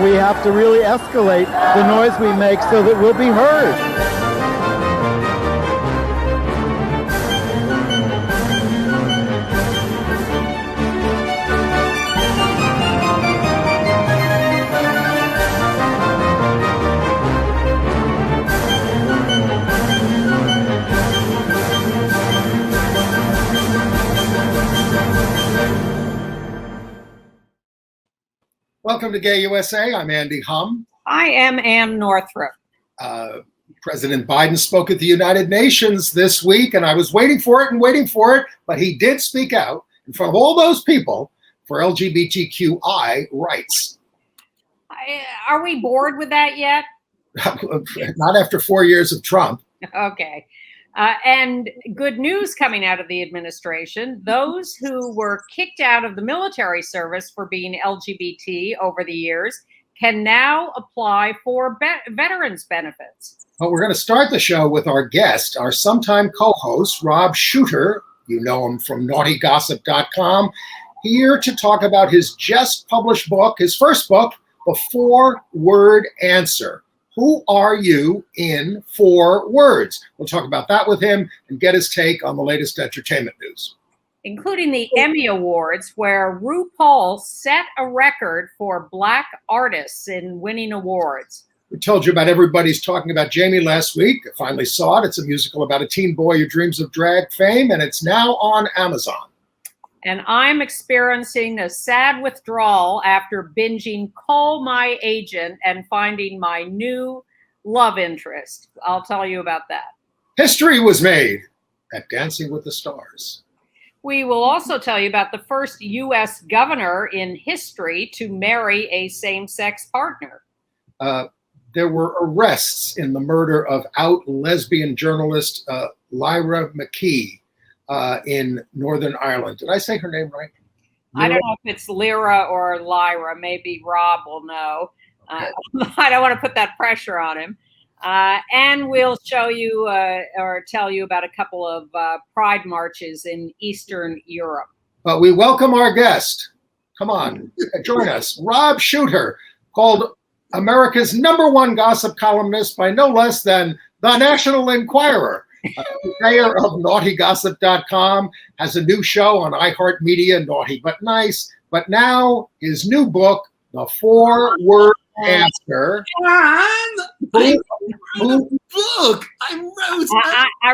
we have to really escalate the noise we make so that we'll be heard. Welcome to Gay USA. I'm Andy Hum. I am Ann Northrup. President Biden spoke at the United Nations this week, and I was waiting for it, but he did speak out in front of all those people for LGBTQI rights. Are we bored with that yet? Not after 4 years of Trump. Okay. And good news coming out of the administration. Those who were kicked out of the military service for being LGBT over the years can now apply for veterans benefits. Well, we're going to start the show with our guest, our sometime co-host, Rob Shuter. You know him from naughtygossip.com, here to talk about his just published book, his first book, The 4-Word Answer. Who are you in 4 words? We'll talk about that with him and get his take on the latest entertainment news. Including the Emmy Awards, where RuPaul set a record for Black artists in winning awards. We told you about Everybody's Talking About Jamie last week. I finally saw it. It's a musical about a teen boy who dreams of drag fame, and it's now on Amazon. And I'm experiencing a sad withdrawal after binging Call My Agent and finding my new love interest. I'll tell you about that. History was made at Dancing with the Stars. We will also tell you about the first U.S. governor in history to marry a same-sex partner. There were arrests in the murder of out lesbian journalist Lyra McKee in Northern Ireland. Did I say her name right? I don't know if it's Lyra or Lyra. Maybe Rob will know. I don't want to put that pressure on him. And we'll show you or tell you about a couple of pride marches in Eastern Europe. But we welcome our guest. Come on, join us. Rob Shuter, called America's #1 gossip columnist by no less than the National Enquirer. Mayor of naughtygossip.com, has a new show on iHeartMedia, Naughty But Nice. But now his new book, The 4-Word Answer. I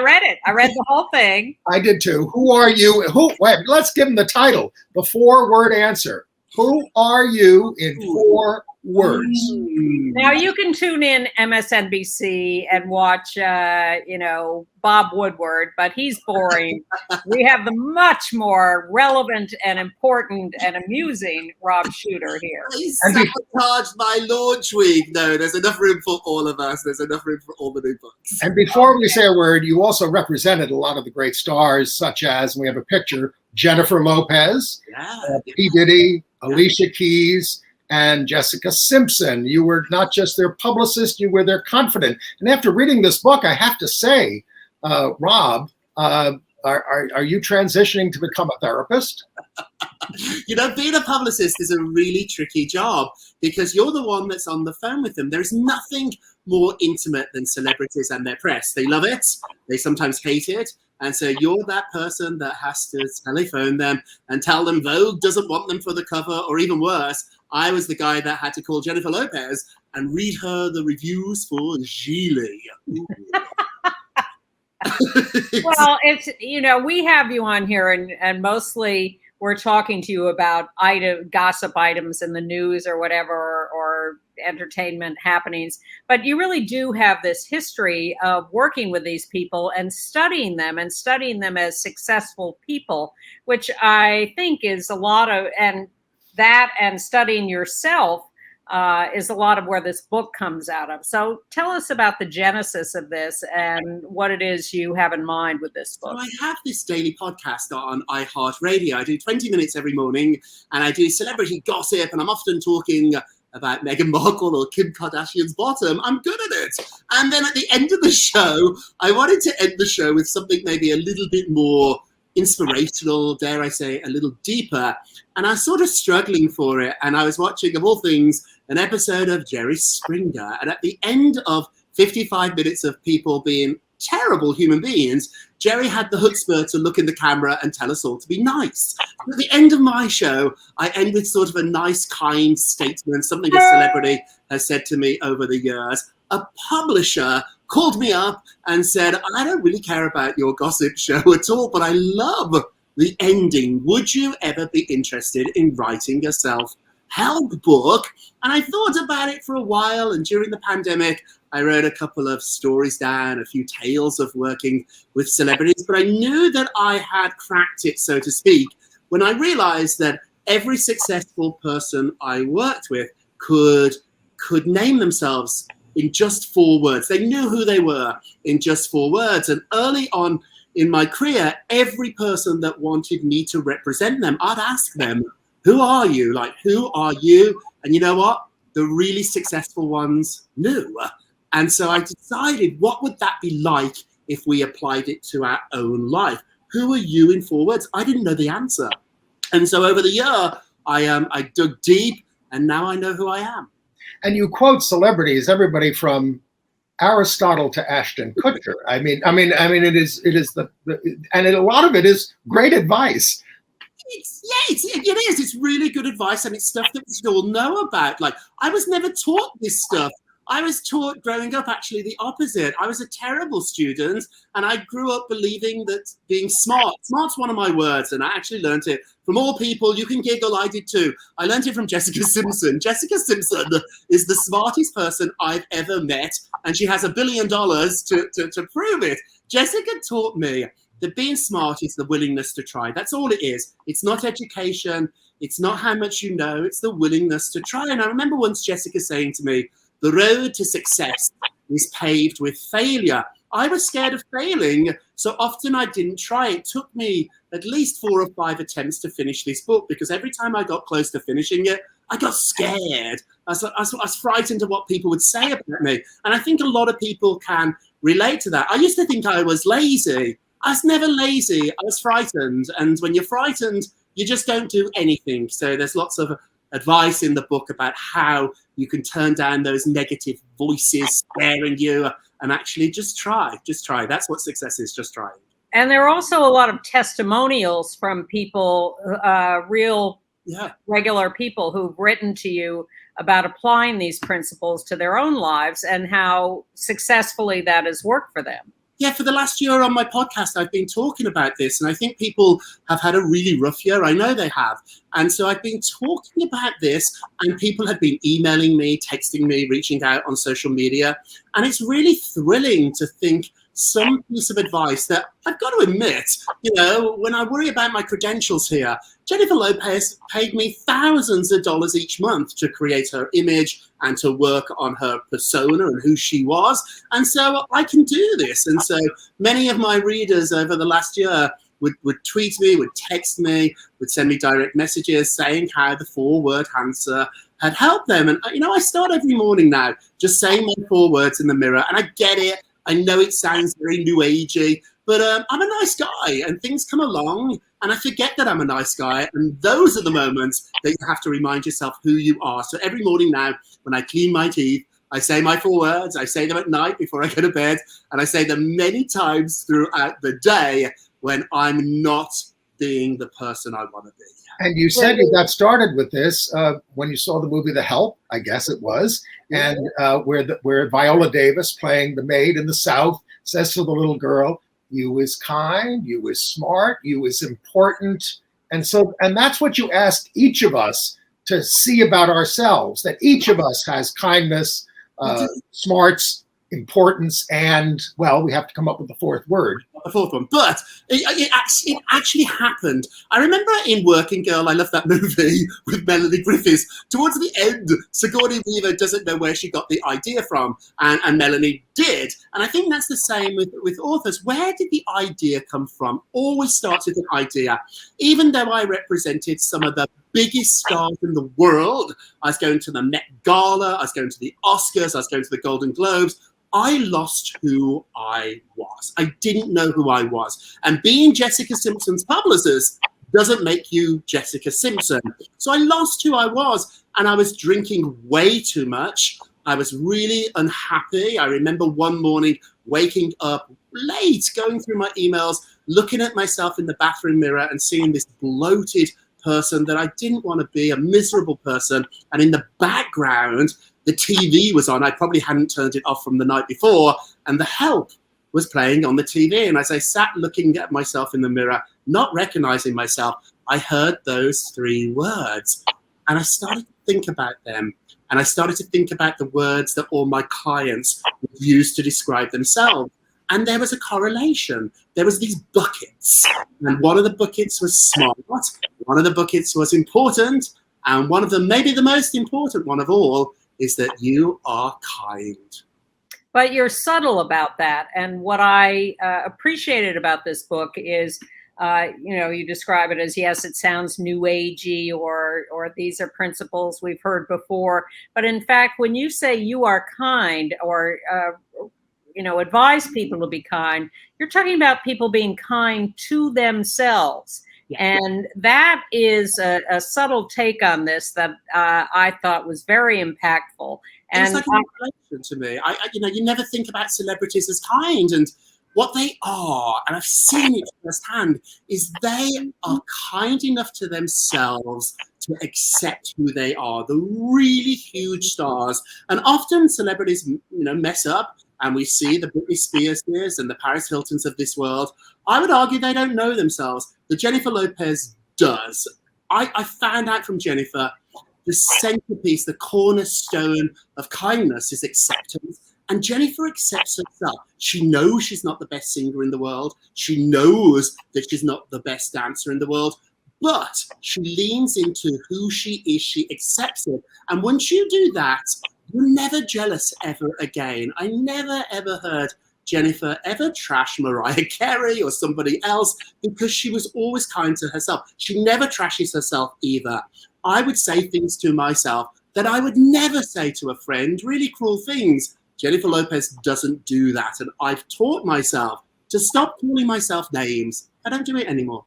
read it. I read the whole thing. I did too. Who are you? Wait, let's give him the title. The 4-Word Answer. Who are you in 4 words? Now you can tune in MSNBC and watch, Bob Woodward, but he's boring. We have the much more relevant and important and amusing Rob Shuter here. I sabotaged my launch week. No, there's enough room for all of us. There's enough room for all the new books. And before we say a word, you also represented a lot of the great stars, such as, and we have a picture, Jennifer Lopez, P. Diddy, Alicia Keys, and Jessica Simpson. You were not just their publicist, you were their confidant. And after reading this book, I have to say, Rob, are you transitioning to become a therapist? Being a publicist is a really tricky job because you're the one that's on the phone with them. There's nothing more intimate than celebrities and their press. They love it. They sometimes hate it. And so you're that person that has to telephone them and tell them Vogue doesn't want them for the cover, or even worse, I was the guy that had to call Jennifer Lopez and read her the reviews for Gigli. Well, it's, we have you on here and mostly we're talking to you about gossip items in the news or whatever, or entertainment happenings. But you really do have this history of working with these people and studying them as successful people, which I think is a lot of, and studying yourself is a lot of where this book comes out of. So tell us about the genesis of this and what it is you have in mind with this book. So I have this daily podcast on iHeartRadio. I do 20 minutes every morning, and I do celebrity gossip, and I'm often talking about Meghan Markle or Kim Kardashian's bottom. I'm good at it. And then at the end of the show, I wanted to end the show with something maybe a little bit more inspirational, dare I say, a little deeper. And I was sort of struggling for it. And I was watching, of all things, an episode of Jerry Springer. And at the end of 55 minutes of people being terrible human beings, Jerry had the chutzpah to look in the camera and tell us all to be nice. At the end of my show, I end with sort of a nice, kind statement, something a celebrity has said to me over the years. A publisher called me up and said, I don't really care about your gossip show at all, but I love the ending. Would you ever be interested in writing a self-help book? And I thought about it for a while, and during the pandemic, I wrote a couple of stories down, a few tales of working with celebrities, but I knew that I had cracked it, so to speak, when I realized that every successful person I worked with could name themselves in just 4 words. They knew who they were in just 4 words. And early on in my career, every person that wanted me to represent them, I'd ask them, who are you? Like, who are you? And you know what? The really successful ones knew. And so I decided, what would that be like if we applied it to our own life? Who are you in 4 words? I didn't know the answer. And so over the year, I dug deep, and now I know who I am. And you quote celebrities, everybody from Aristotle to Ashton Kutcher. I mean, it is and a lot of it is great advice. It is. It's really good advice, and it's stuff that we should all know about. Like, I was never taught this stuff. I was taught growing up actually the opposite. I was a terrible student, and I grew up believing that being smart's one of my words, and I actually learned it from all people. You can giggle, I did too. I learned it from Jessica Simpson. Jessica Simpson is the smartest person I've ever met, and she has $1 billion to prove it. Jessica taught me that being smart is the willingness to try. That's all it is. It's not education. It's not how much you know. It's the willingness to try. And I remember once Jessica saying to me, the road to success is paved with failure. I was scared of failing, so often I didn't try. It took me at least 4 or 5 attempts to finish this book, because every time I got close to finishing it, I got scared. I was frightened of what people would say about me. And I think a lot of people can relate to that. I used to think I was lazy. I was never lazy. I was frightened. And when you're frightened, you just don't do anything. So there's lots of advice in the book about how you can turn down those negative voices scaring you and actually just try. Just try. That's what success is, just trying. And there are also a lot of testimonials from people, regular people who've written to you about applying these principles to their own lives and how successfully that has worked for them. Yeah, for the last year on my podcast, I've been talking about this, and I think people have had a really rough year. I know they have. And so I've been talking about this, and people have been emailing me, texting me, reaching out on social media. And it's really thrilling to think some piece of advice that I've got to admit, when I worry about my credentials here, Jennifer Lopez paid me thousands of dollars each month to create her image and to work on her persona and who she was. And so I can do this. And so many of my readers over the last year would tweet me, would text me, would send me direct messages saying how the 4-word answer had helped them. And, I start every morning now just saying my 4 words in the mirror, and I get it. I know it sounds very new agey, but I'm a nice guy, and things come along and I forget that I'm a nice guy. And those are the moments that you have to remind yourself who you are. So every morning now, when I clean my teeth, I say my 4 words. I say them at night before I go to bed, and I say them many times throughout the day when I'm not being the person I want to be. And you said you got started with this when you saw the movie The Help, I guess it was, and where Viola Davis, playing the maid in the South, says to the little girl, "You is kind, you is smart, you is important." And that's what you ask each of us to see about ourselves, that each of us has kindness, smarts, importance, and, well, we have to come up with the 4th word. The 4th one, but it actually happened. I remember in Working Girl, I love that movie with Melanie Griffiths. Towards the end, Sigourney Weaver doesn't know where she got the idea from, and Melanie did. And I think that's the same with authors. Where did the idea come from? Always starts with an idea. Even though I represented some of the biggest stars in the world, I was going to the Met Gala, I was going to the Oscars, I was going to the Golden Globes, I lost who I was. I didn't know who I was. And being Jessica Simpson's publicist doesn't make you Jessica Simpson. So I lost who I was, and I was drinking way too much. I was really unhappy. I remember one morning waking up late, going through my emails, looking at myself in the bathroom mirror and seeing this bloated person that I didn't want to be, a miserable person. And in the background, the TV was on. I probably hadn't turned it off from the night before, and The Help was playing on the TV. And as I sat looking at myself in the mirror, not recognizing myself, I heard those 3 words. And I started to think about them. And I started to think about the words that all my clients would use to describe themselves. And there was a correlation. There was these buckets. And one of the buckets was smart. One of the buckets was important. And one of them, maybe the most important one of all, is that you are kind. But you're subtle about that. And what I appreciated about this book is, you describe it as, yes, it sounds new agey, or these are principles we've heard before. But in fact, when you say you are kind, or, advise people to be kind, you're talking about people being kind to themselves. Yeah. And that is a subtle take on this that I thought was very impactful. And it's like a revelation to me. You never think about celebrities as kind, and what they are, and I've seen it firsthand, is they are kind enough to themselves to accept who they are, the really huge stars. And often celebrities, mess up, and we see the Britney Spears and the Paris Hiltons of this world. I would argue they don't know themselves. The Jennifer Lopez does. I found out from Jennifer, the centerpiece, the cornerstone of kindness is acceptance. And Jennifer accepts herself. She knows she's not the best singer in the world. She knows that she's not the best dancer in the world. But she leans into who she is. She accepts it. And once you do that, you're never jealous ever again. I never, ever heard Jennifer ever trash Mariah Carey or somebody else, because she was always kind to herself. She never trashes herself either. I would say things to myself that I would never say to a friend, really cruel things. Jennifer Lopez doesn't do that. And I've taught myself to stop calling myself names. I don't do it anymore.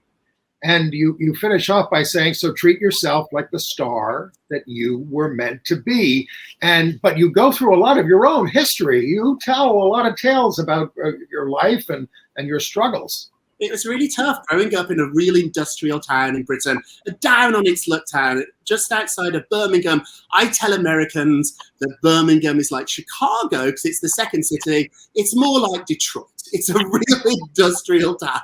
And you finish off by saying, so treat yourself like the star that you were meant to be. But you go through a lot of your own history. You tell a lot of tales about your life and your struggles. It was really tough growing up in a real industrial town in Britain, a down on its luck town, just outside of Birmingham. I tell Americans that Birmingham is like Chicago because it's the second city. It's more like Detroit. It's a real industrial town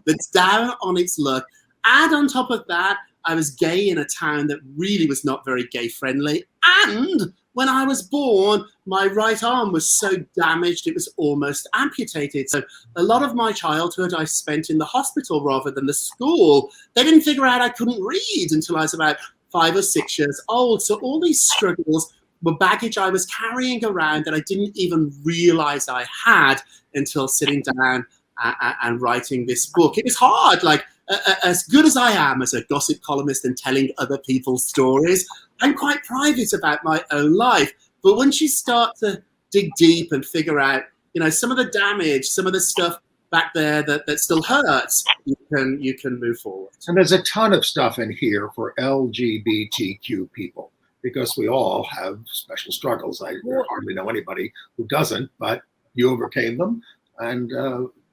that's down on its luck. And on top of that, I was gay in a town that really was not very gay friendly. And when I was born, my right arm was so damaged it was almost amputated. So a lot of my childhood I spent in the hospital rather than the school. They didn't figure out I couldn't read until I was about 5 or 6 years old. So all these struggles were baggage I was carrying around that I didn't even realize I had until sitting down and writing this book. It was hard. As good as I am as a gossip columnist and telling other people's stories, I'm quite private about my own life. But once you start to dig deep and figure out, some of the damage, some of the stuff back there that still hurts, you can move forward. And there's a ton of stuff in here for LGBTQ people, because we all have special struggles. I hardly know anybody who doesn't, but you overcame them. And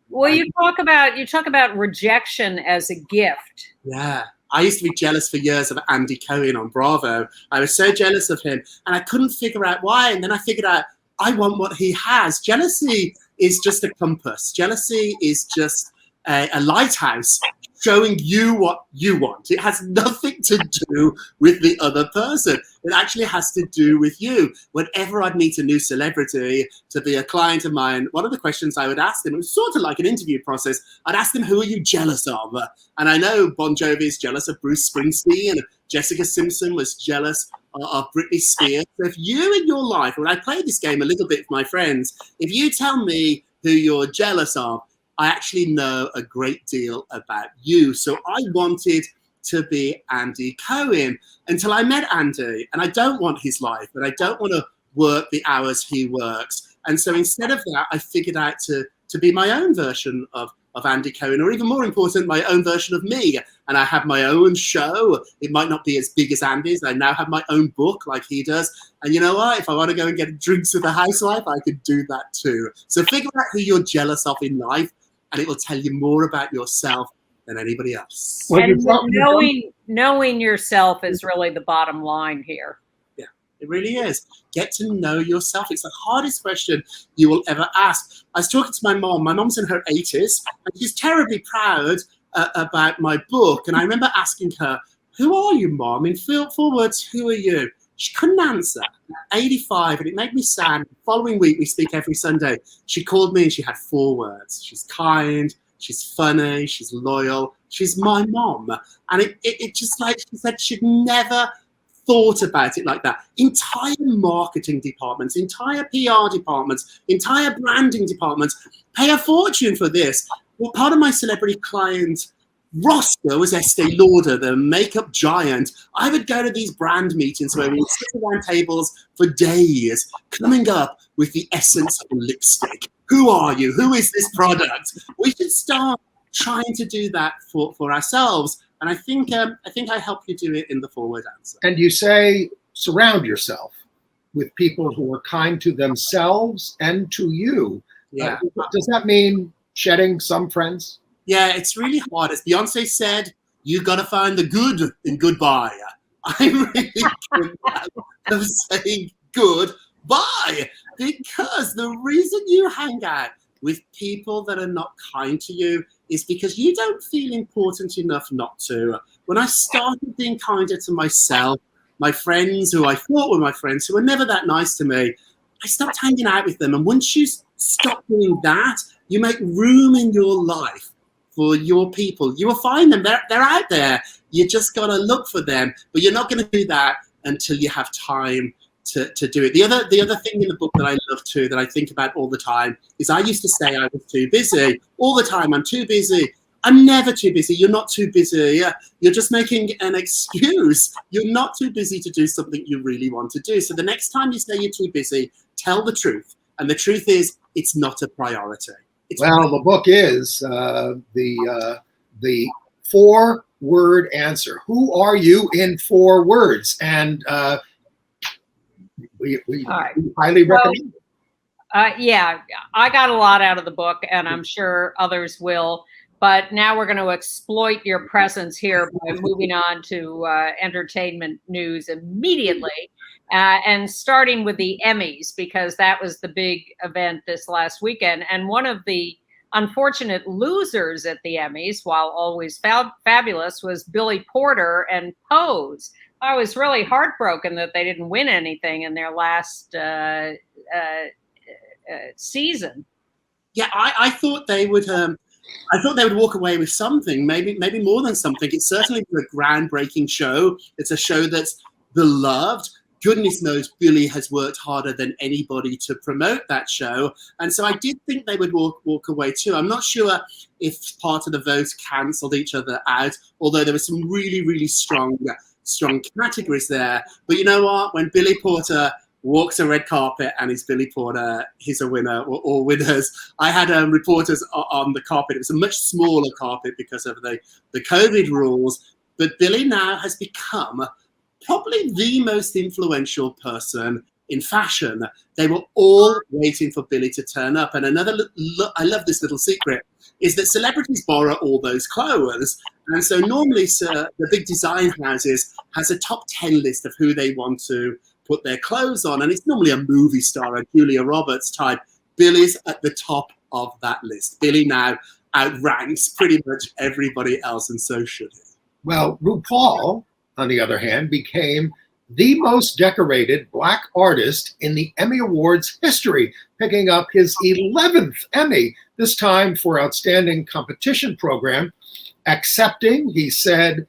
well, you talk about rejection as a gift. Yeah. I used to be jealous for years of Andy Cohen on Bravo. I was so jealous of him, and I couldn't figure out why. And then I figured out I want what he has. Jealousy is just a compass. Jealousy is just a lighthouse showing you what you want. It has nothing to do with the other person. It actually has to do with you. Whenever I'd meet a new celebrity to be a client of mine, one of the questions I would ask them, it was sort of like an interview process, I'd ask them, who are you jealous of? And I know Bon Jovi is jealous of Bruce Springsteen, and Jessica Simpson was jealous of Britney Spears. So if you in your life, when I play this game a little bit with my friends, if you tell me who you're jealous of, I actually know a great deal about you. So I wanted to be Andy Cohen until I met Andy. And I don't want his life, and I don't want to work the hours he works. And so instead of that, I figured out to be my own version of Andy Cohen, or even more important, my own version of me. And I have my own show. It might not be as big as Andy's. I now have my own book like he does. And you know what? If I want to go and get drinks with a housewife, I could do that too. So figure out who you're jealous of in life, and it will tell you more about yourself than anybody else. Well, And knowing yourself is really the bottom line here. It really is. Get to know yourself. It's the hardest question you will ever ask. I was talking to my mom. My mom's in her 80s, and she's terribly proud about my book. And I remember asking her, "Who are you, Mom? In 4 words, who are you?" She couldn't answer. 85, and it made me sad. The following week, we speak every Sunday. She called me, and she had 4 words. She's kind. She's funny. She's loyal. She's my mom. And it just like she said, she'd never thought about it like that. Entire marketing departments, entire PR departments, entire branding departments pay a fortune for this. Well, part of my celebrity client roster was Estee Lauder, the makeup giant. I would go to these brand meetings where we would sit around tables for days, coming up with the essence of lipstick. Who are you? Who is this product? We should start trying to do that for ourselves. And I think I help you do it in the forward answer. And you say surround yourself with people who are kind to themselves and to you. Yeah. Does that mean shedding some friends? Yeah, it's really hard. As Beyonce said, you got to find the good in goodbye. I'm really good at saying goodbye, because the reason you hang out with people that are not kind to you is because you don't feel important enough not to. When I started being kinder to myself, my friends who I thought were my friends, who were never that nice to me, I stopped hanging out with them. And once you stop doing that, you make room in your life for your people. You will find them. They're out there. You just got to look for them. But you're not going to do that until you have time to do it. The other thing in the book that I love too, that I think about all the time, is I used to say I was too busy all the time. I'm too busy. I'm never too busy. You're not too busy. You're just making an excuse. You're not too busy to do something you really want to do. So the next time you say you're too busy, tell the truth. And the truth is, it's not a priority. Well, the book is the 4-word answer. Who are you in 4 words? And we highly recommend it. Yeah, I got a lot out of the book, and I'm sure others will. But now we're going to exploit your presence here by moving on to entertainment news immediately, and starting with the Emmys, because that was the big event this last weekend. And one of the unfortunate losers at the Emmys, while always fabulous, was Billy Porter and Pose. I was really heartbroken that they didn't win anything in their last season. Yeah, I thought they would. I thought they would walk away with something, maybe more than something. It's certainly a groundbreaking show. It's a show that's beloved. Goodness knows Billy has worked harder than anybody to promote that show. And so I did think they would walk away too. I'm not sure if part of the votes cancelled each other out, although there were some really, really strong categories there. But you know what? When Billy Porter walks a red carpet and he's Billy Porter, he's a winner, or winners. I had reporters on the carpet. It was a much smaller carpet because of the COVID rules. But Billy now has become probably the most influential person in fashion. They were all waiting for Billy to turn up. And another, I love this little secret, is that celebrities borrow all those clothes. And so normally the big design houses has a top 10 list of who they want to put their clothes on. And it's normally a movie star, a Julia Roberts type. Billy's at the top of that list. Billy now outranks pretty much everybody else, and so should he. Well, RuPaul, on the other hand, became the most decorated Black artist in the Emmy Awards history, picking up his 11th Emmy, this time for Outstanding Competition Program. Accepting, he said,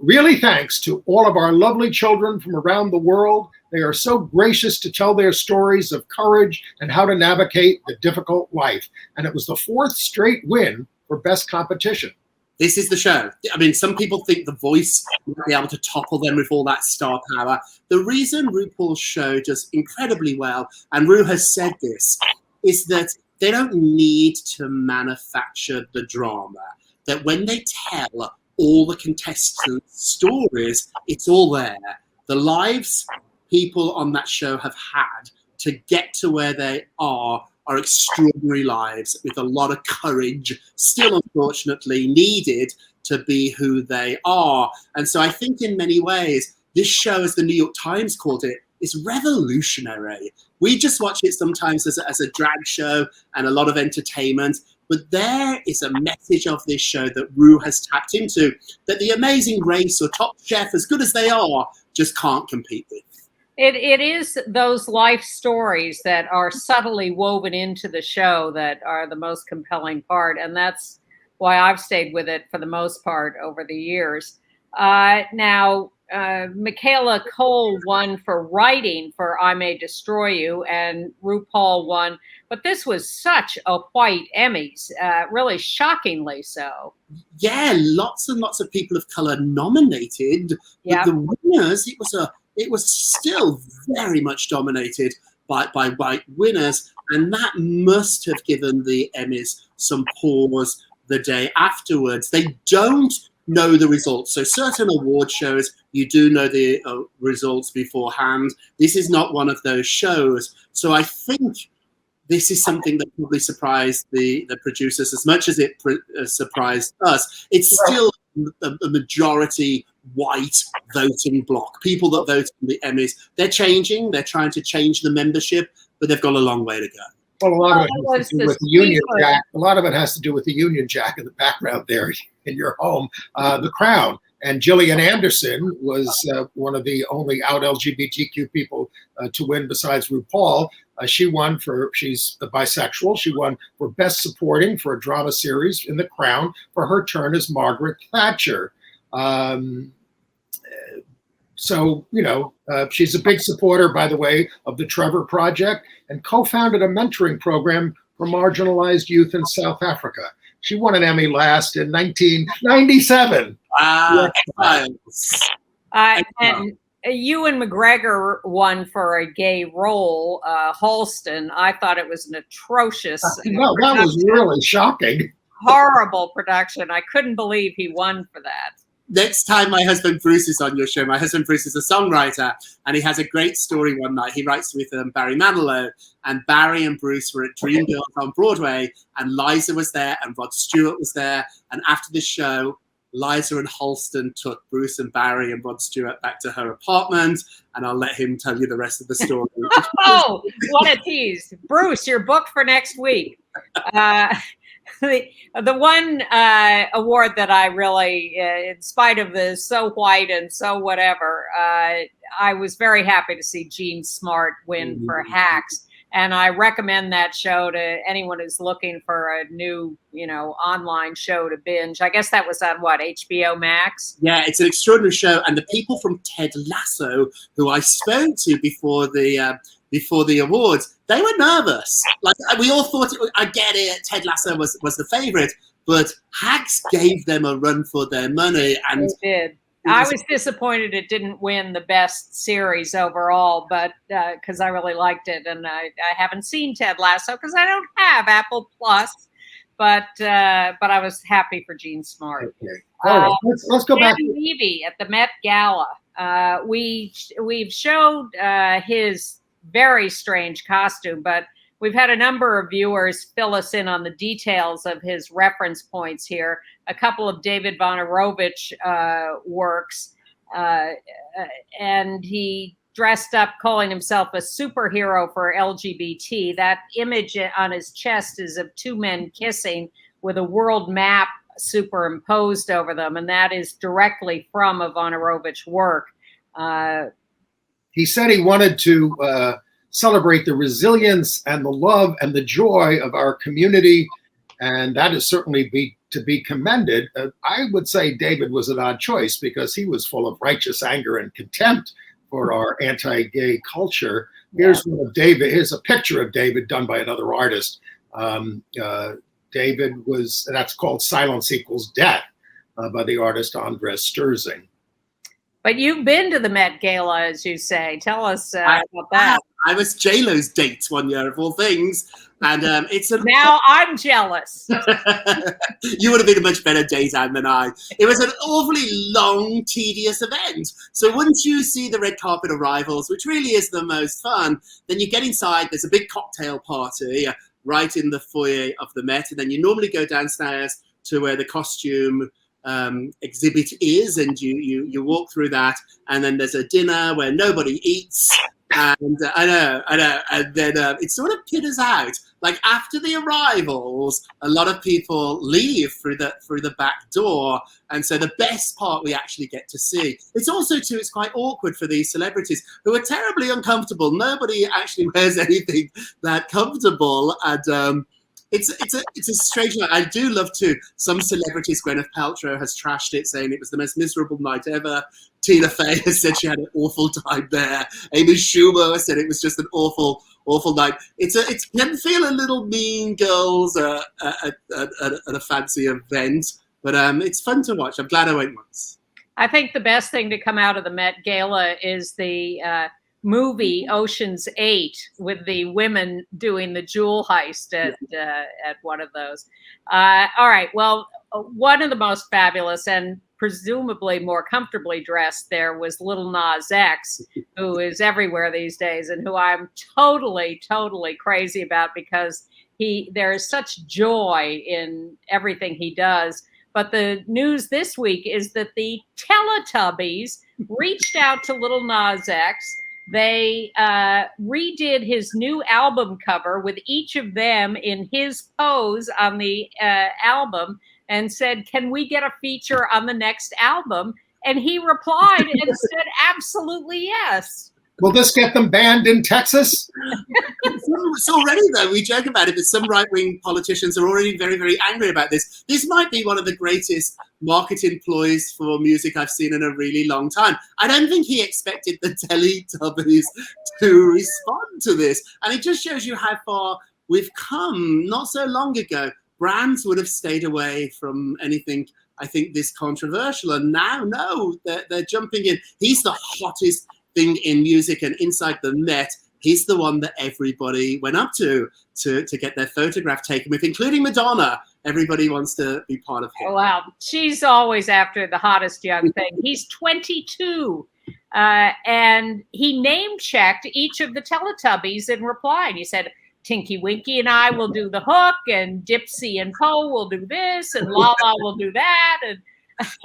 really thanks to all of our lovely children from around the world. They are so gracious to tell their stories of courage and how to navigate the difficult life. And it was the 4th straight win for Best Competition. This is the show. I mean, some people think The Voice might be able to topple them with all that star power. The reason RuPaul's show does incredibly well, and Ru has said this, is that they don't need to manufacture the drama. That when they tell all the contestants' stories, it's all there. The lives people on that show have had to get to where they are extraordinary lives with a lot of courage, still unfortunately needed to be who they are. And so I think in many ways, this show, as the New York Times called it, is revolutionary. We just watch it sometimes as a drag show and a lot of entertainment, but there is a message of this show that Ru has tapped into, that the Amazing Race or Top Chef, as good as they are, just can't compete with. It is those life stories that are subtly woven into the show that are the most compelling part. And that's why I've stayed with it for the most part over the years. Now, Michaela Cole won for writing for I May Destroy You, and RuPaul won. But this was such a white Emmys, really shockingly so. Yeah, lots and lots of people of color nominated. But the winners, it was still very much dominated by white winners, and that must have given the Emmys some pause the day afterwards. They don't know the results. So certain award shows, you do know the results beforehand. This is not one of those shows. So I think this is something that probably surprised the producers as much as it surprised us. It's still a majority white voting bloc. People that vote in the Emmys, they're changing. They're trying to change the membership, but they've got a long way to go. Well, a lot of it has to do with the Union Jack. A lot of it has to do with the Union Jack in the background there in your home, The Crown. And Gillian Anderson was one of the only out LGBTQ people to win besides RuPaul. She won she's the bisexual. She won for Best Supporting for a drama series in The Crown for her turn as Margaret Thatcher. So, she's a big supporter, by the way, of the Trevor Project and co-founded a mentoring program for marginalized youth in South Africa. She won an Emmy last in 1997. And Ewan McGregor won for a gay role, Halston. I thought it was an atrocious. No, that was really shocking. Horrible production. I couldn't believe he won for that. Next time my husband Bruce is on your show, my husband Bruce is a songwriter, and he has a great story one night. He writes with Barry Manilow, and Barry and Bruce were at Dreamgirls on Broadway, and Liza was there, and Rod Stewart was there. And after the show, Liza and Halston took Bruce and Barry and Rod Stewart back to her apartment, and I'll let him tell you the rest of the story. Oh, what a tease. Bruce, your book for next week. The one award that I really, in spite of the so white and so whatever, I was very happy to see Jean Smart win for Hacks. And I recommend that show to anyone who's looking for a new, online show to binge. I guess that was on HBO Max? Yeah, it's an extraordinary show. And the people from Ted Lasso, who I spoke to before the awards, they were nervous. Like, we all thought, I get it, Ted Lasso was the favorite, but Hacks gave them a run for their money. And it did. I was disappointed it didn't win the best series overall, but because I really liked it, and I haven't seen Ted Lasso because I don't have Apple Plus, but I was happy for Jean Smart. Okay. All right, let's go back. Dan Levy at the Met Gala. We've showed his very strange costume, but we've had a number of viewers fill us in on the details of his reference points here. A couple of David Vonarovich works, and he dressed up calling himself a superhero for LGBT. That image on his chest is of two men kissing with a world map superimposed over them, and that is directly from a Vonarovich work. He said he wanted to celebrate the resilience and the love and the joy of our community, and that is certainly to be commended. I would say David was an odd choice because he was full of righteous anger and contempt for our anti-gay culture. Here's a picture of David done by another artist. David that's called Silence Equals Death. by the artist Andres Sturzing. But you've been to the Met Gala, as you say. Tell us about that. I was J-Lo's date one year, of all things. And it's a... Now I'm jealous. You would have been a much better date, Anne, than I. It was an awfully long, tedious event. So once you see the red carpet arrivals, which really is the most fun, then you get inside. There's a big cocktail party right in the foyer of the Met. And then you normally go downstairs to where the costume exhibit is, and you walk through that, and then there's a dinner where nobody eats, and I know, and then it sort of pitters out. Like after the arrivals, a lot of people leave through the back door, and so the best part we actually get to see. It's also too, it's quite awkward for these celebrities who are terribly uncomfortable. Nobody actually wears anything that comfortable, and it's a strange night. I do love too. Some celebrities, Gwyneth Paltrow has trashed it, saying it was the most miserable night ever. Tina Fey has said she had an awful time there. Amy Schumer said it was just an awful night. It can feel a little Mean Girls at a fancy event, but it's fun to watch. I'm glad I went once. I think the best thing to come out of the Met Gala is the movie Ocean's 8 with the women doing the jewel heist at one of those. All right. Well, one of the most fabulous and presumably more comfortably dressed there was Little Nas X, who is everywhere these days and who I'm totally crazy about because there is such joy in everything he does. But the news this week is that the Teletubbies reached out to Little Nas X. They redid his new album cover with each of them in his pose on the album and said, "Can we get a feature on the next album?" And he replied and said, "Absolutely yes." Will this get them banned in Texas? It's already, though, we joke about it, but some right-wing politicians are already very angry about this. This might be one of the greatest marketing ploys for music I've seen in a really long time. I don't think he expected the Teletubbies to respond to this. And it just shows you how far we've come. Not so long ago, brands would have stayed away from anything, I think, this controversial. And now, no, they're jumping in. He's the hottest thing in music, and inside the Met, he's the one that everybody went up to get their photograph taken with, including Madonna. Everybody wants to be part of him. Oh, wow. She's always after the hottest young thing. He's 22. And he name-checked each of the Teletubbies in reply. And he said, Tinky Winky and I will do the hook, and Dipsy and Poe will do this, and Lala will do that. And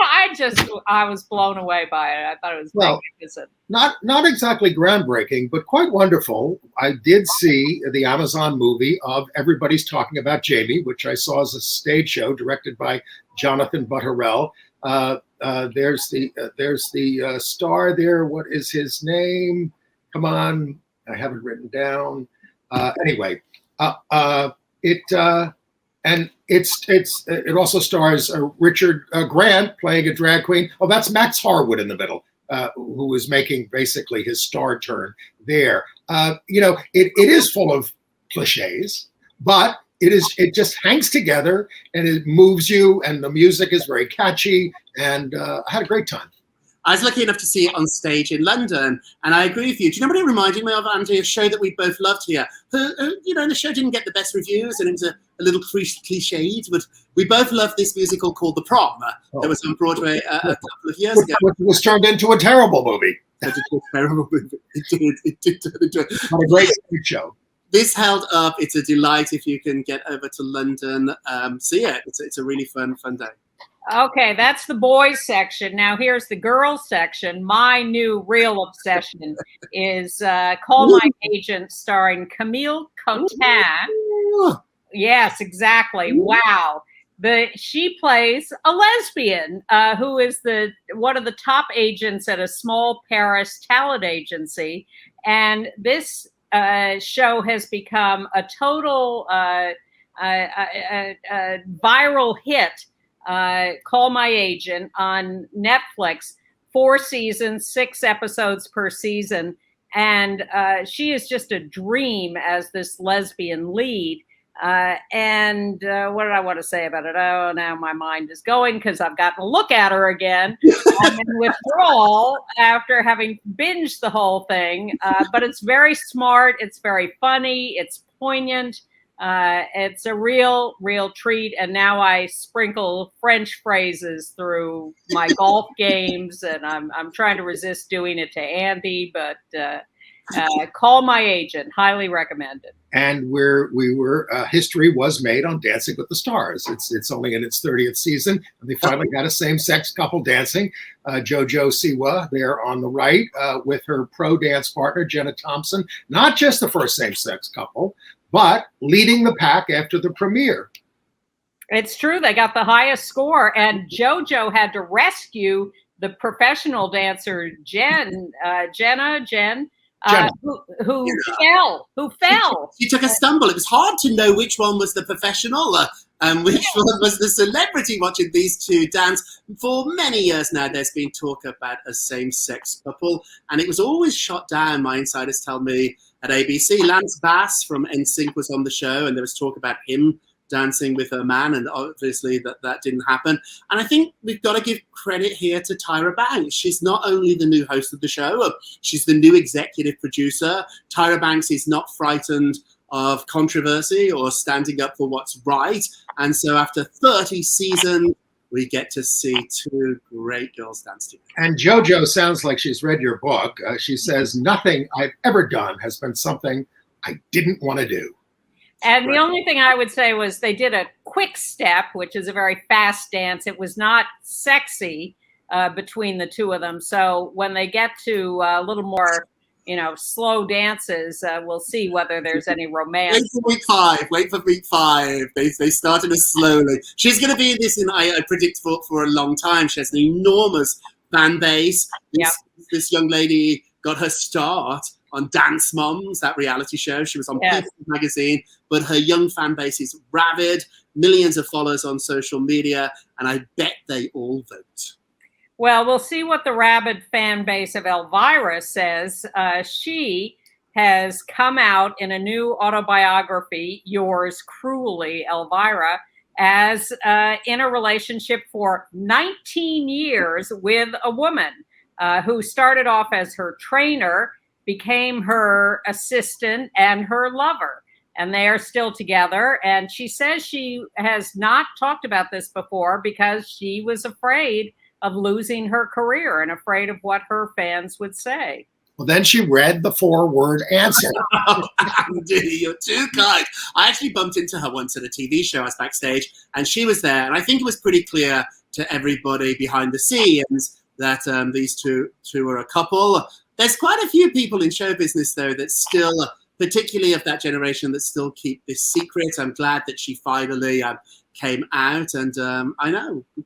I was blown away by it. I thought it was magnificent. Not exactly groundbreaking, but quite wonderful. I did see the Amazon movie of Everybody's Talking About Jamie, which I saw as a stage show directed by Jonathan Butterell. There's the star there. What is his name? Come on, I have it written down. Anyway, it also stars Richard Grant playing a drag queen. Oh, that's Max Harwood in the middle, who is making basically his star turn there. It is full of cliches, but it just hangs together and it moves you, and the music is very catchy, and I had a great time. I was lucky enough to see it on stage in London, and I agree with you. Do you know what it reminded me of, Andy? A show that we both loved here. The show didn't get the best reviews, and it was a little cliched, but we both loved this musical called The Prom that was on Broadway a couple of years ago. Which was turned into a terrible movie. It did turn into a great show. This held up. It's a delight if you can get over to London. See it. It's a really fun day. Okay, that's the boys section. Now here's the girls section. My new real obsession is Call My Agent, starring Camille Cotin. Yes, exactly. Wow. She plays a lesbian who is one of the top agents at a small Paris talent agency. And this show has become a total viral hit. Call My Agent on Netflix, 4 seasons, 6 episodes per season. And she is just a dream as this lesbian lead. What did I want to say about it? Oh, now my mind is going because I've gotten to look at her again. I'm in withdrawal after having binged the whole thing. But it's very smart. It's very funny. It's poignant. It's a real treat. And now I sprinkle French phrases through my golf games, and I'm trying to resist doing it to Andy, but call my agent. Highly recommended. And history was made on Dancing with the Stars. It's only in its 30th season, and they finally got a same-sex couple dancing. JoJo Siwa there on the right with her pro dance partner Jenna Thompson. Not just the first same-sex couple, but leading the pack after the premiere. It's true. They got the highest score, and JoJo had to rescue the professional dancer Jen. Who fell. She took a stumble. It was hard to know which one was the professional and which one was the celebrity watching these two dance. For many years now, there's been talk about a same-sex couple, and it was always shot down, my insiders tell me, at ABC. Lance Bass from NSYNC was on the show, and there was talk about him dancing with a man, and obviously that didn't happen. And I think we've got to give credit here to Tyra Banks. She's not only the new host of the show, she's the new executive producer. Tyra Banks is not frightened of controversy or standing up for what's right. And so after 30 seasons, we get to see two great girls dance together. And JoJo sounds like she's read your book. She says, nothing I've ever done has been something I didn't want to do. And the only thing I would say was they did a quick step, which is a very fast dance. It was not sexy between the two of them. So when they get to a little more, slow dances, we'll see whether there's any romance. Wait for week five. They started us slowly. She's going to be in this, I predict, for a long time. She has an enormous fan base. This young lady got her start on Dance Moms, that reality show. She was on People magazine, but her young fan base is rabid, millions of followers on social media, and I bet they all vote. Well, we'll see what the rabid fan base of Elvira says. She has come out in a new autobiography, Yours Cruelly, Elvira, as in a relationship for 19 years with a woman who started off as her trainer, became her assistant and her lover, and they are still together. And she says she has not talked about this before because she was afraid of losing her career and afraid of what her fans would say. Well, then she read the 4-word answer. You're too kind. I actually bumped into her once at a TV show. I was backstage, and she was there, and I think it was pretty clear to everybody behind the scenes that these two were a couple. There's quite a few people in show business, though, that still, particularly of that generation, that still keep this secret. I'm glad that she finally came out, and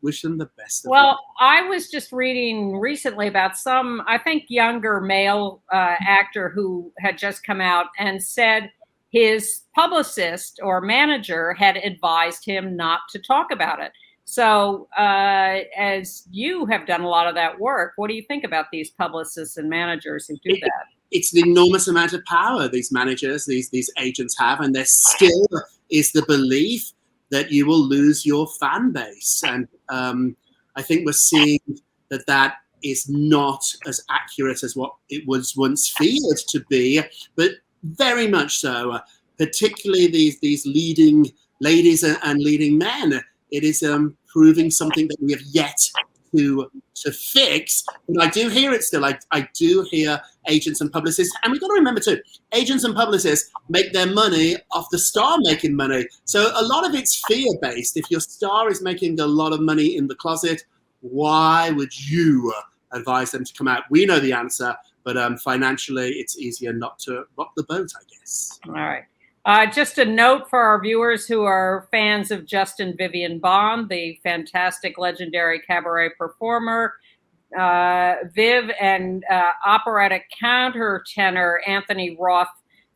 wish them the best of luck. I was just reading recently about some, I think, younger male actor who had just come out and said his publicist or manager had advised him not to talk about it. So as you have done a lot of that work, what do you think about these publicists and managers who do that? It's an enormous amount of power these managers, these agents have, and there still is the belief that you will lose your fan base. And I think we're seeing that is not as accurate as what it was once feared to be, but very much so, particularly these leading ladies and leading men. It is proving something that we have yet to fix. But I do hear it still. I do hear agents and publicists. And we've got to remember too, agents and publicists make their money off the star making money. So a lot of it's fear-based. If your star is making a lot of money in the closet, why would you advise them to come out? We know the answer, but financially it's easier not to rock the boat, I guess. All right. Just a note for our viewers who are fans of Justin Vivian Bond, the fantastic, legendary cabaret performer. Viv and operatic countertenor Anthony Roth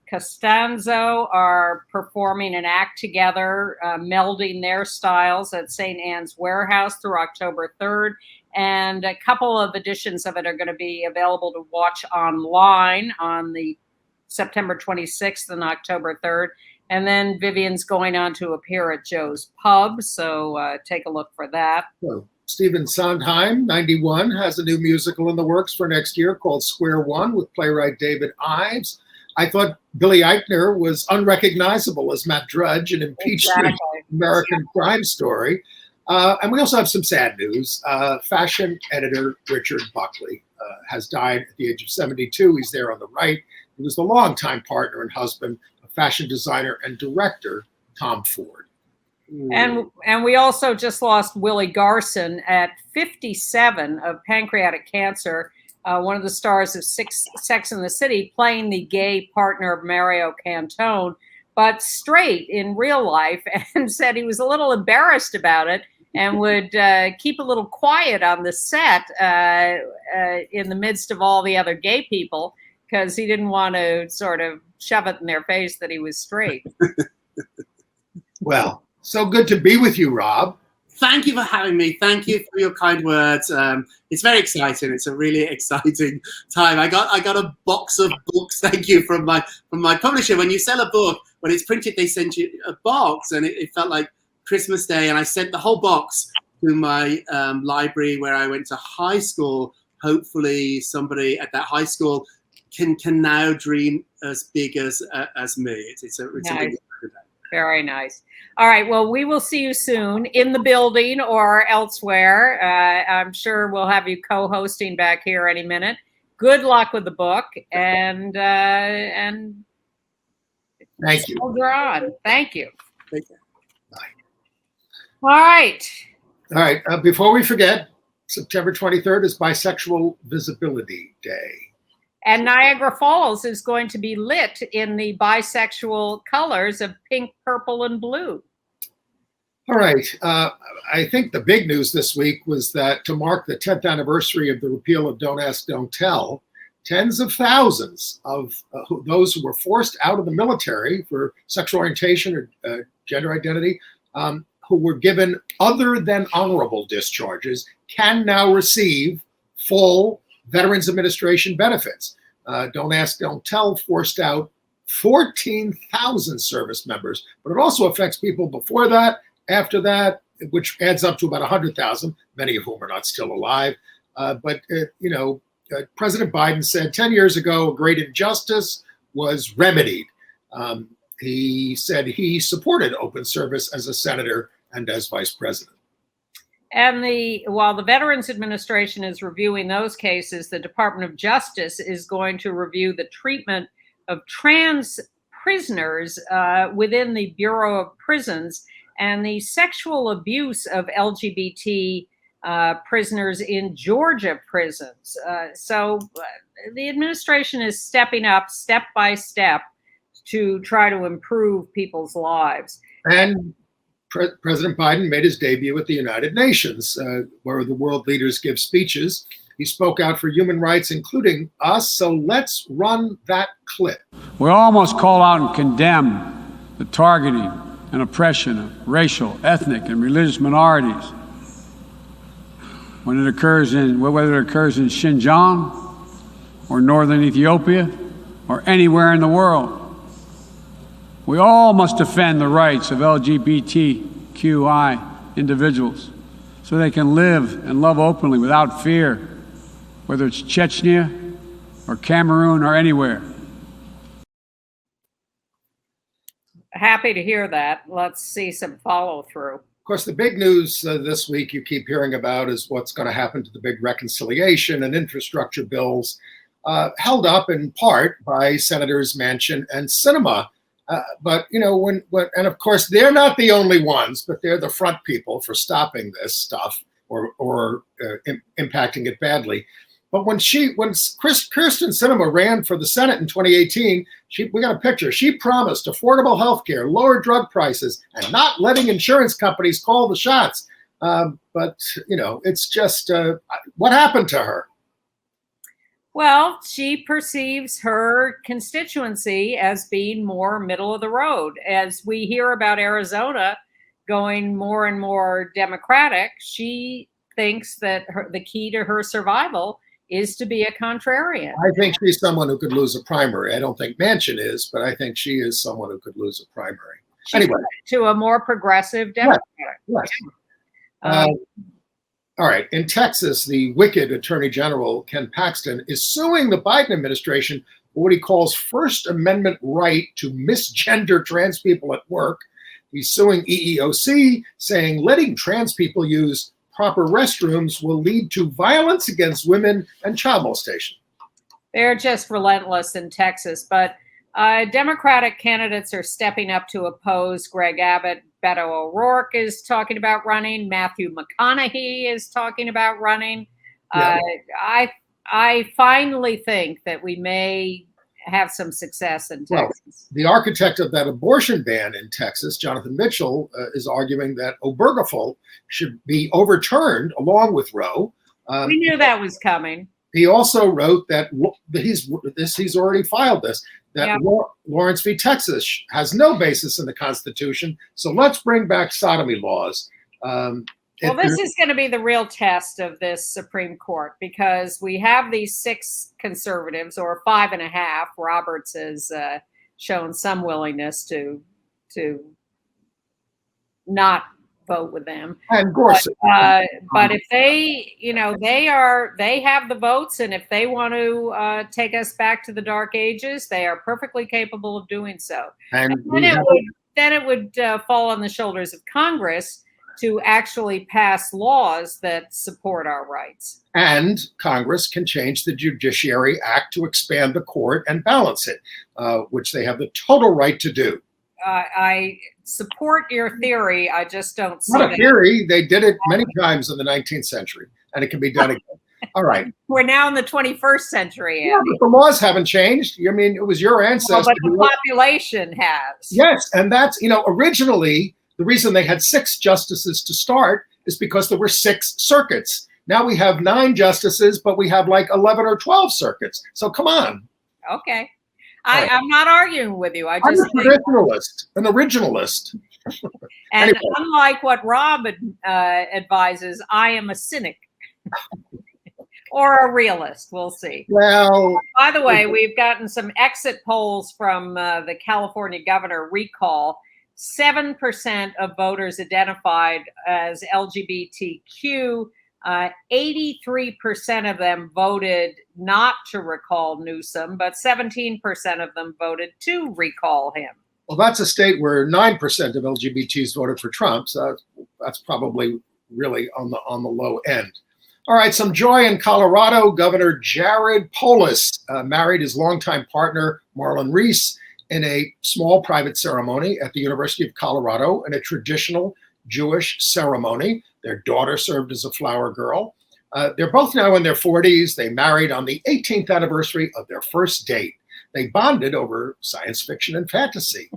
Costanzo are performing an act together, melding their styles at St. Anne's Warehouse through October 3rd. And a couple of editions of it are going to be available to watch online on the September 26th and October 3rd. And then Vivian's going on to appear at Joe's Pub, so take a look for that. So, Stephen Sondheim, 91, has a new musical in the works for next year called Square One with playwright David Ives. I thought Billy Eichner was unrecognizable as Matt Drudge in Impeached American Crime Story. And we also have some sad news. Fashion editor Richard Buckley has died at the age of 72. He's there on the right. He was the longtime partner and husband of fashion designer and director Tom Ford. And we also just lost Willie Garson at 57 of pancreatic cancer, one of the stars of Sex and the City, playing the gay partner of Mario Cantone, but straight in real life, and said he was a little embarrassed about it and would keep a little quiet on the set in the midst of all the other gay people, because he didn't want to sort of shove it in their face that he was straight. Well, so good to be with you, Rob. Thank you for having me. Thank you for your kind words. It's very exciting. It's a really exciting time. I got a box of books. Thank you from my publisher. When you sell a book, when it's printed, they send you a box, and it felt like Christmas Day. And I sent the whole box to my library where I went to high school. Hopefully, somebody at that high school can now dream as big as me. It's a big day. Very nice. All right. Well, we will see you soon in the building or elsewhere. I'm sure we'll have you co-hosting back here any minute. Good luck with the book, and thank you. Soldier on. Thank you. Thank you. Bye. All right. All right. Before we forget, September 23rd is Bisexual Visibility Day. And Niagara Falls is going to be lit in the bisexual colors of pink, purple, and blue. All right. I think the big news this week was that to mark the 10th anniversary of the repeal of Don't Ask, Don't Tell, tens of thousands of those who were forced out of the military for sexual orientation or gender identity, who were given other than honorable discharges, can now receive full Veterans Administration benefits. Don't Ask, Don't Tell forced out 14,000 service members, but it also affects people before that, after that, which adds up to about 100,000, many of whom are not still alive. President Biden said 10 years ago, a great injustice was remedied. He said he supported open service as a senator and as vice president. And while the Veterans Administration is reviewing those cases, the Department of Justice is going to review the treatment of trans prisoners within the Bureau of Prisons and the sexual abuse of LGBT prisoners in Georgia prisons. So the administration is stepping up step by step to try to improve people's lives. And President Biden made his debut at the United Nations, where the world leaders give speeches. He spoke out for human rights, including us. So let's run that clip. We almost call out and condemn the targeting and oppression of racial, ethnic, and religious minorities when it occurs whether it occurs in Xinjiang or northern Ethiopia or anywhere in the world. We all must defend the rights of LGBTQI individuals so they can live and love openly without fear, whether it's Chechnya or Cameroon or anywhere. Happy to hear that. Let's see some follow through. Of course, the big news this week you keep hearing about is what's going to happen to the big reconciliation and infrastructure bills held up in part by Senators Manchin and Sinema. But, and of course, they're not the only ones, but they're the front people for stopping this stuff or impacting it badly. But when Kyrsten Sinema ran for the Senate in 2018, we got a picture. She promised affordable health care, lower drug prices, and not letting insurance companies call the shots. But it's just what happened to her? Well, she perceives her constituency as being more middle of the road. As we hear about Arizona going more and more Democratic, she thinks that the key to her survival is to be a contrarian. I think she's someone who could lose a primary. I don't think Manchin is, but I think she is someone who could lose a primary. Anyway, to a more progressive Democrat. Yes. All right. In Texas, the wicked Attorney General Ken Paxton is suing the Biden administration for what he calls First Amendment right to misgender trans people at work. He's suing EEOC, saying letting trans people use proper restrooms will lead to violence against women and child molestation. They're just relentless in Texas, but Democratic candidates are stepping up to oppose Greg Abbott. Beto O'Rourke is talking about running. Matthew McConaughey is talking about running. Yeah. I finally think that we may have some success in Texas. Well, the architect of that abortion ban in Texas, Jonathan Mitchell, is arguing that Obergefell should be overturned along with Roe. We knew that was coming. He also wrote that he's already filed this, that Lawrence v. Texas has no basis in the Constitution. So let's bring back sodomy laws. Well, this is going to be the real test of this Supreme Court, because we have these 6 conservatives, or 5.5. Roberts has shown some willingness to not vote with them. And Gorsuch. But if they, they have the votes, and if they want to take us back to the dark ages, they are perfectly capable of doing so. And then it would fall on the shoulders of Congress to actually pass laws that support our rights. And Congress can change the Judiciary Act to expand the court and balance it, which they have the total right to do. I support your theory. I just don't see Not a theory. They did it many times in the 19th century, and it can be done again. All right. We're now in the 21st century, Andy. Yeah, but the laws haven't changed. I mean, it was your ancestors. But the population has. Yes, and that's, originally, the reason they had 6 justices to start is because there were 6 circuits. Now we have 9 justices, but we have like 11 or 12 circuits. So come on. Okay. I'm not arguing with you. I'm an originalist. And Anyway. Unlike what Rob advises, I am a cynic. Or a realist. We'll see. Well, by the way, we've gotten some exit polls from the California governor recall. 7% of voters identified as LGBTQ. 83% of them voted not to recall Newsom, but 17% of them voted to recall him. Well, that's a state where 9% of LGBTs voted for Trump, so that's probably really on the low end. All right, some joy in Colorado. Governor Jared Polis married his longtime partner, Marlon Reese, in a small private ceremony at the University of Colorado, in a traditional Jewish ceremony. Their daughter served as a flower girl. They're both now in their 40s. They married on the 18th anniversary of their first date. They bonded over science fiction and fantasy.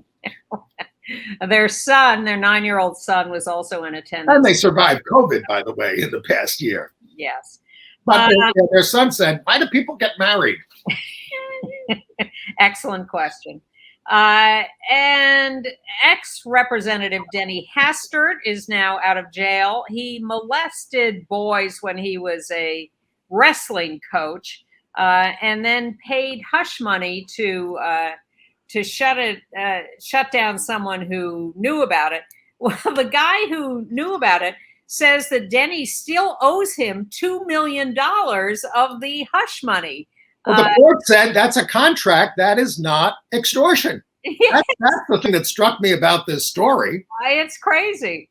Their son, their 9-year-old son, was also in attendance. And they survived COVID, by the way, in the past year. Yes. But their son said, why do people get married? Excellent question. And ex-representative Denny Hastert is now out of jail. He molested boys when he was a wrestling coach, and then paid hush money to shut down someone who knew about it. Well, the guy who knew about it says that Denny still owes him $2 million of the hush money. Well, the court said that's a contract. That is not extortion. That's the thing that struck me about this story. It's crazy.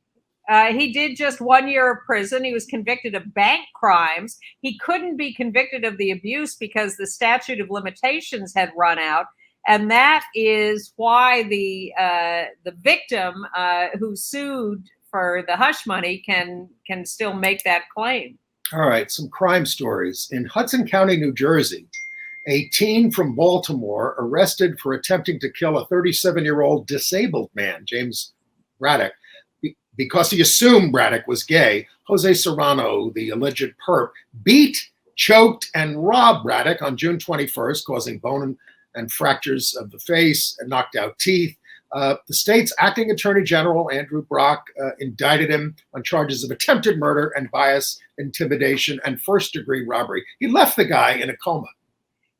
He did just 1 year of prison. He was convicted of bank crimes. He couldn't be convicted of the abuse because the statute of limitations had run out. And that is why the victim who sued for the hush money can still make that claim. All right, some crime stories. In Hudson County, New Jersey, a teen from Baltimore arrested for attempting to kill a 37-year-old disabled man, James Braddock, because he assumed Braddock was gay. Jose Serrano, the alleged perp, beat, choked, and robbed Braddock on June 21st, causing bone and fractures of the face and knocked out teeth. The state's acting attorney general, Andrew Brock, indicted him on charges of attempted murder and bias, intimidation, and first-degree robbery. He left the guy in a coma.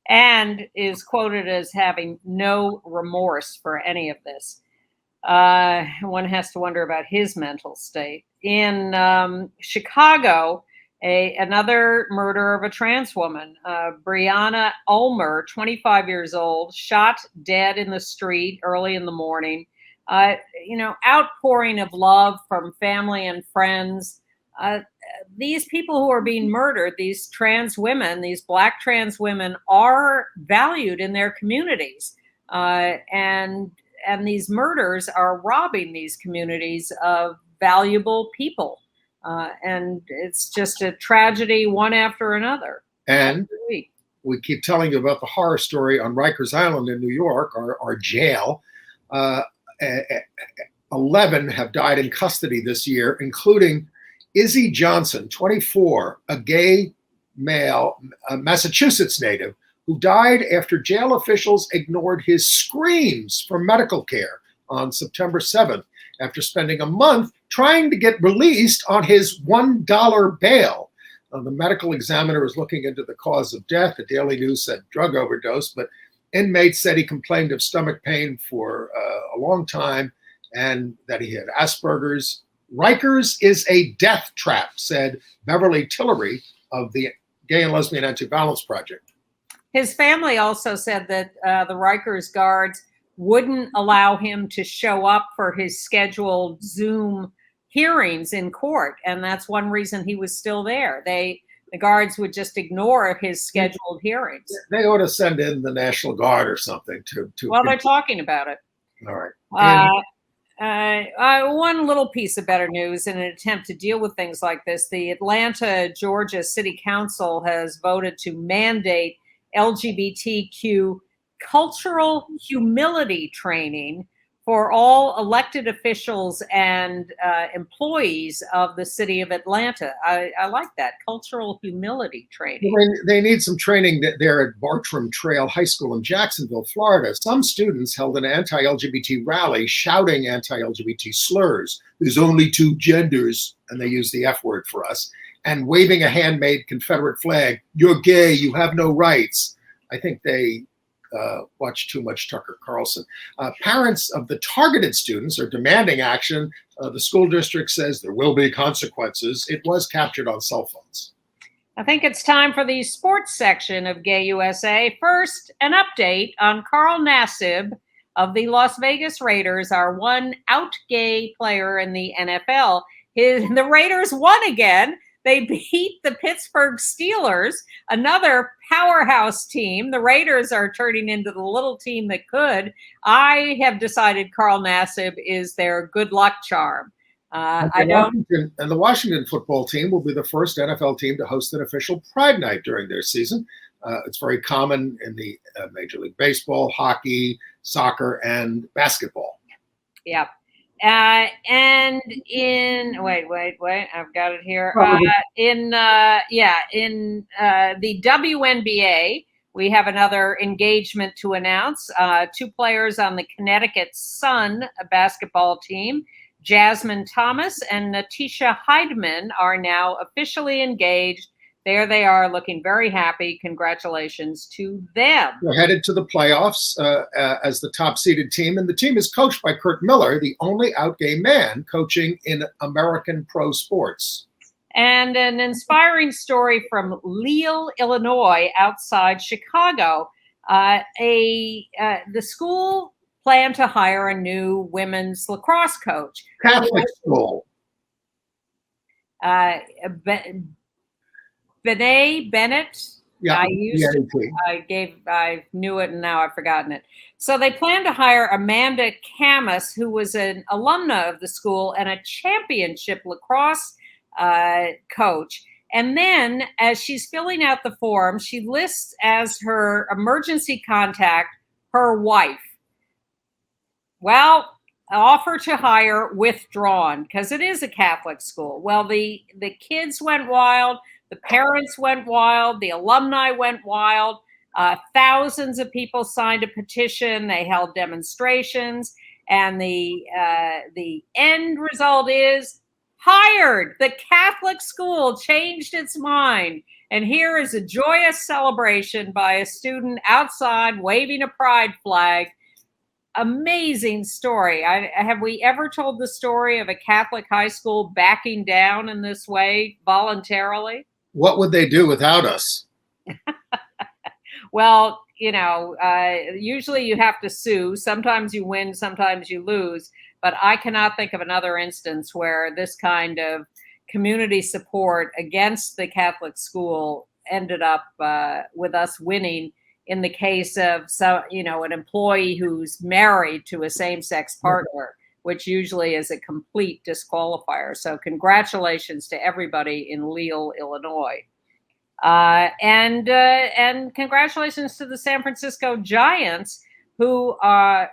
And is quoted as having no remorse for any of this. One has to wonder about his mental state. In Chicago, another murder of a trans woman, Brianna Ulmer, 25 years old, shot dead in the street early in the morning. Outpouring of love from family and friends. These people who are being murdered, these trans women, these Black trans women, are valued in their communities. And these murders are robbing these communities of valuable people. And it's just a tragedy one after another. And we keep telling you about the horror story on Rikers Island in New York, our jail. 11 have died in custody this year, including Izzy Johnson, 24, a gay male, a Massachusetts native, who died after jail officials ignored his screams for medical care on September 7th, after spending a month trying to get released on his $1 bail. The medical examiner is looking into the cause of death. The Daily News said drug overdose, but inmates said he complained of stomach pain for a long time and that he had Asperger's. Rikers is a death trap, said Beverly Tillery of the Gay and Lesbian Anti-Violence Project. His family also said that the Rikers guards wouldn't allow him to show up for his scheduled Zoom hearings in court, and that's one reason he was still there. The guards would just ignore his scheduled hearings. They ought to send in the National Guard or something to. Well, they're talking about it. All right. One little piece of better news in an attempt to deal with things like this: the Atlanta, Georgia City Council has voted to mandate LGBTQ cultural humility training for all elected officials and employees of the city of Atlanta. I like that, cultural humility training. They need some training there at Bartram Trail High School in Jacksonville, Florida. Some students held an anti-LGBT rally shouting anti-LGBT slurs. There's only two genders, and they use the F word for us, and waving a handmade Confederate flag. You're gay, you have no rights. I think they watch too much Tucker Carlson. Parents of the targeted students are demanding action. The school district says there will be consequences. It was captured on cell phones. I think it's time for the sports section of Gay USA. First, an update on Carl Nassib of the Las Vegas Raiders, our one out gay player in the NFL. The Raiders won again. They beat the Pittsburgh Steelers, another powerhouse team. The Raiders are turning into the little team that could. I have decided Carl Nassib is their good luck charm. And the Washington football team will be the first NFL team to host an official Pride Night during their season. It's very common in the Major League Baseball, hockey, soccer, and basketball. Yeah. And in wait, I've got it here. In the WNBA, we have another engagement to announce. Two players on the Connecticut Sun basketball team, Jasmine Thomas and Natisha Heidman, are now officially engaged. There they are, looking very happy. Congratulations to them. They're headed to the playoffs as the top-seeded team, and the team is coached by Kurt Miller, the only out gay man coaching in American pro sports. And an inspiring story from Leal, Illinois, outside Chicago. The school planned to hire a new women's lacrosse coach. Catholic school. Bennett. Yeah, I knew it and now I've forgotten it. So they plan to hire Amanda Camus, who was an alumna of the school and a championship lacrosse coach. And then as she's filling out the form, she lists as her emergency contact her wife. Well, offer to hire withdrawn because it is a Catholic school. Well, the kids went wild. The parents went wild. The alumni went wild. Thousands of people signed a petition. They held demonstrations. and the end result is hired. The Catholic school changed its mind. And here is a joyous celebration by a student outside waving a pride flag. Amazing story. Have we ever told the story of a Catholic high school backing down in this way voluntarily? What would they do without us? Well, usually you have to sue. Sometimes you win, sometimes you lose. But I cannot think of another instance where this kind of community support against the Catholic school ended up with us winning. In the case of an employee who's married to a same-sex partner, which usually is a complete disqualifier. So congratulations to everybody in Lille, Illinois. And congratulations to the San Francisco Giants, who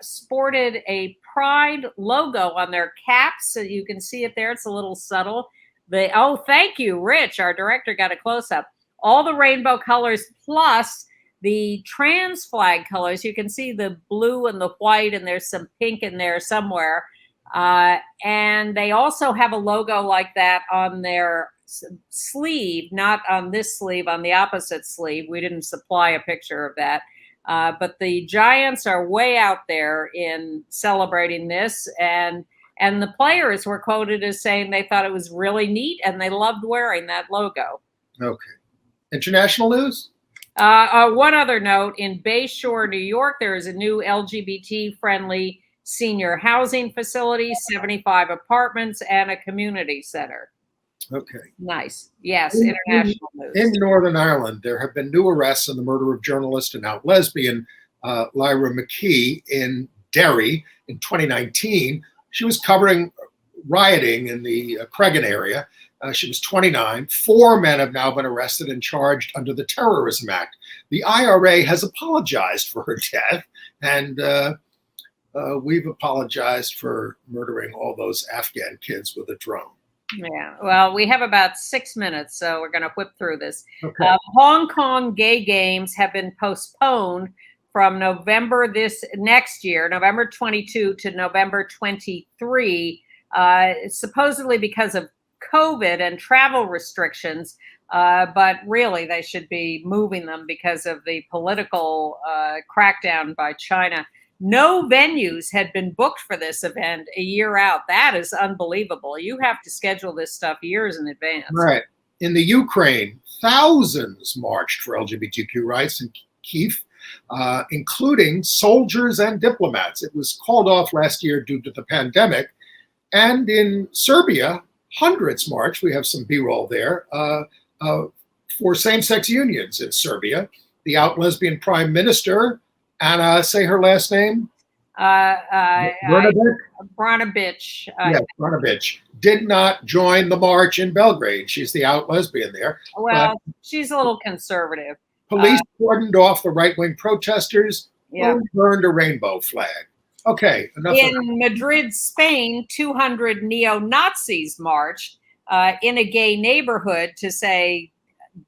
sported a pride logo on their caps. So you can see it there. It's a little subtle. Thank you, Rich. Our director got a close-up. All the rainbow colors plus the trans flag colors. You can see the blue and the white, and there's some pink in there somewhere. And they also have a logo like that on their sleeve, not on this sleeve, on the opposite sleeve. We didn't supply a picture of that. But the Giants are way out there in celebrating this. And the players were quoted as saying they thought it was really neat and they loved wearing that logo. Okay. International news? One other note, in Bayshore, New York, there is a new LGBT-friendly senior housing facility, 75 apartments, and a community center. Okay. Nice. Yes, international news. In Northern Ireland, there have been new arrests in the murder of journalist and out lesbian Lyra McKee in Derry in 2019. She was covering rioting in the Cregan area. She was 29. 4 men have now been arrested and charged under the Terrorism Act. The IRA has apologized for her death, and we've apologized for murdering all those Afghan kids with a drone. Yeah, well, we have about 6 minutes, so we're going to whip through this. Okay. Hong Kong gay games have been postponed from November next year, November 22 to November 23, supposedly because of COVID and travel restrictions, but really they should be moving them because of the political crackdown by China. No venues had been booked for this event a year out. That is unbelievable. You have to schedule this stuff years in advance. Right. In the Ukraine, thousands marched for LGBTQ rights in Kyiv, including soldiers and diplomats. It was called off last year due to the pandemic. And in Serbia, hundreds marched. We have some B-roll there for same-sex unions in Serbia. The out lesbian prime minister, Anna, say her last name? Brnabic. Yes, Brnabic did not join the march in Belgrade. She's the out lesbian there. Well, she's a little conservative. Police cordoned off the right-wing protesters who burned a rainbow flag. Okay, enough. In Madrid, Spain, 200 neo-Nazis marched in a gay neighborhood to say,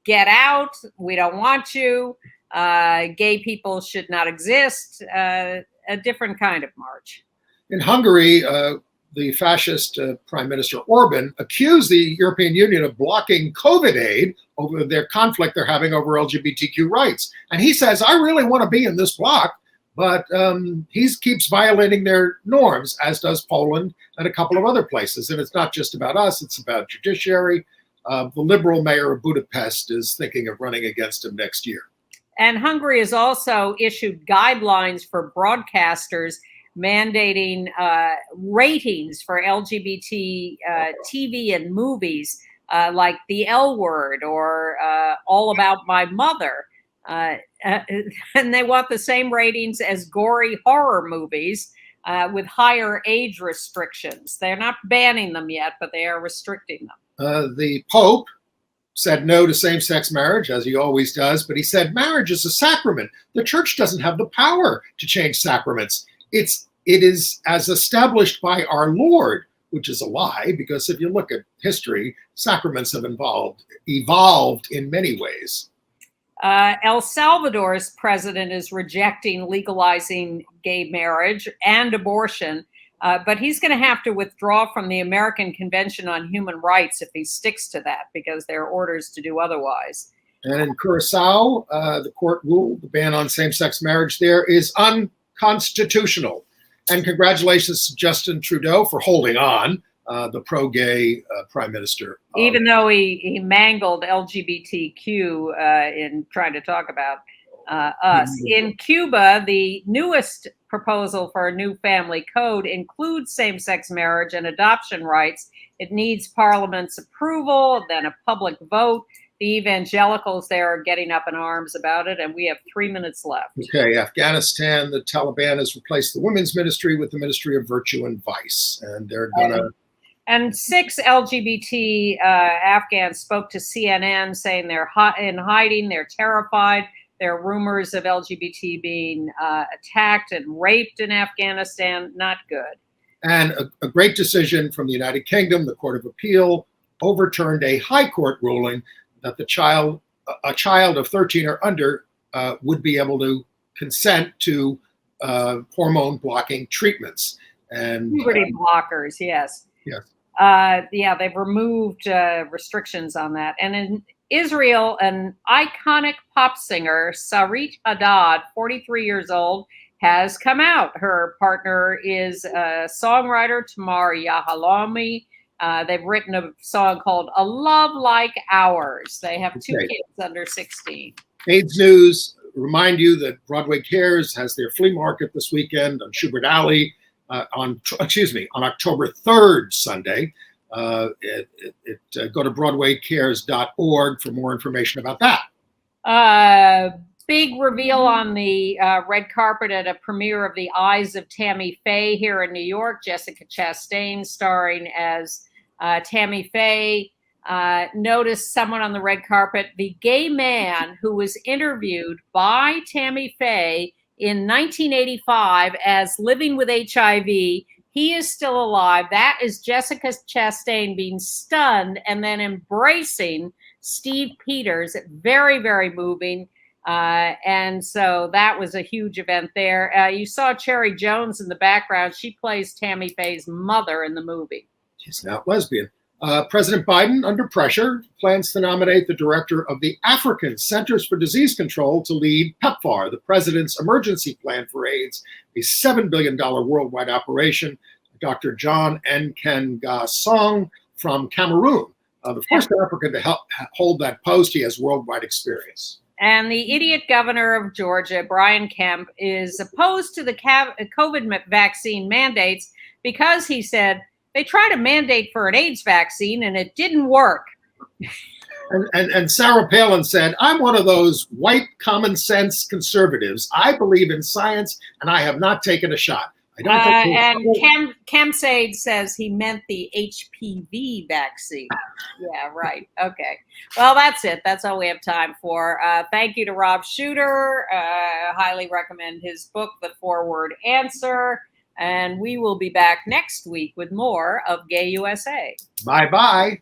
get out, we don't want you, gay people should not exist, a different kind of march. In Hungary, the fascist Prime Minister Orban accused the European Union of blocking COVID aid over their conflict they're having over LGBTQ rights. And he says, I really want to be in this bloc. But he keeps violating their norms, as does Poland and a couple of other places. And it's not just about us, it's about judiciary. The liberal mayor of Budapest is thinking of running against him next year. And Hungary has also issued guidelines for broadcasters mandating ratings for LGBT TV and movies, like The L Word or All About My Mother. And they want the same ratings as gory horror movies with higher age restrictions. They're not banning them yet, but they are restricting them. The Pope said no to same-sex marriage, as he always does, but he said marriage is a sacrament. The church doesn't have the power to change sacraments. It is as established by our Lord, which is a lie, because if you look at history, sacraments have evolved in many ways. El Salvador's president is rejecting legalizing gay marriage and abortion. But he's going to have to withdraw from the American Convention on Human Rights if he sticks to that, because there are orders to do otherwise. And in Curacao, the court ruled the ban on same-sex marriage there is unconstitutional. And congratulations to Justin Trudeau for holding on, the pro-gay prime minister. Even though he mangled LGBTQ in trying to talk about us. In Cuba, the newest proposal for a new family code includes same-sex marriage and adoption rights. It needs Parliament's approval, then a public vote. The evangelicals there are getting up in arms about it, and we have 3 minutes left. Okay, Afghanistan, the Taliban has replaced the women's ministry with the Ministry of Virtue and Vice, and they're gonna. And 6 LGBT Afghans spoke to CNN saying they're in hiding, they're terrified. There are rumors of LGBT being attacked and raped in Afghanistan. Not good. And a great decision from the United Kingdom. The Court of Appeal overturned a high court ruling that a child of 13 or under would be able to consent to hormone blocking treatments. And puberty blockers, yes. Yes. Yeah, they've removed restrictions on that. And in Israel, an iconic pop singer, Sarit Haddad, 43 years old, has come out. Her partner is songwriter Tamar Yahalomi. They've written a song called A Love Like Ours. They have 2 kids under 16. AIDS news, remind you that Broadway Cares has their flea market this weekend on Schubert Alley on October 3rd, Sunday. Go to BroadwayCares.org for more information about that. Big reveal on the red carpet at a premiere of The Eyes of Tammy Faye here in New York. Jessica Chastain starring as Tammy Faye. Noticed someone on the red carpet, the gay man who was interviewed by Tammy Faye in 1985 as living with HIV. He is still alive. That is Jessica Chastain being stunned and then embracing Steve Peters. Very, very moving. And so that was a huge event there. You saw Cherry Jones in the background. She plays Tammy Faye's mother in the movie. She's now lesbian. President Biden, under pressure, plans to nominate the director of the African Centers for Disease Control to lead PEPFAR, the president's emergency plan for AIDS, a $7 billion worldwide operation. Dr. John Nkengasong from Cameroon, the first African to hold that post. He has worldwide experience. And the idiot governor of Georgia, Brian Kemp, is opposed to the COVID vaccine mandates because he said they tried to mandate for an AIDS vaccine and it didn't work. And Sarah Palin said, I'm one of those white common sense conservatives. I believe in science and I have not taken a shot. I don't think and Kemsade says he meant the HPV vaccine. Yeah, right. Okay. Well, that's it. That's all we have time for. Thank you to Rob Shooter. Highly recommend his book, The 4-Word Answer. And we will be back next week with more of Gay USA. Bye-bye.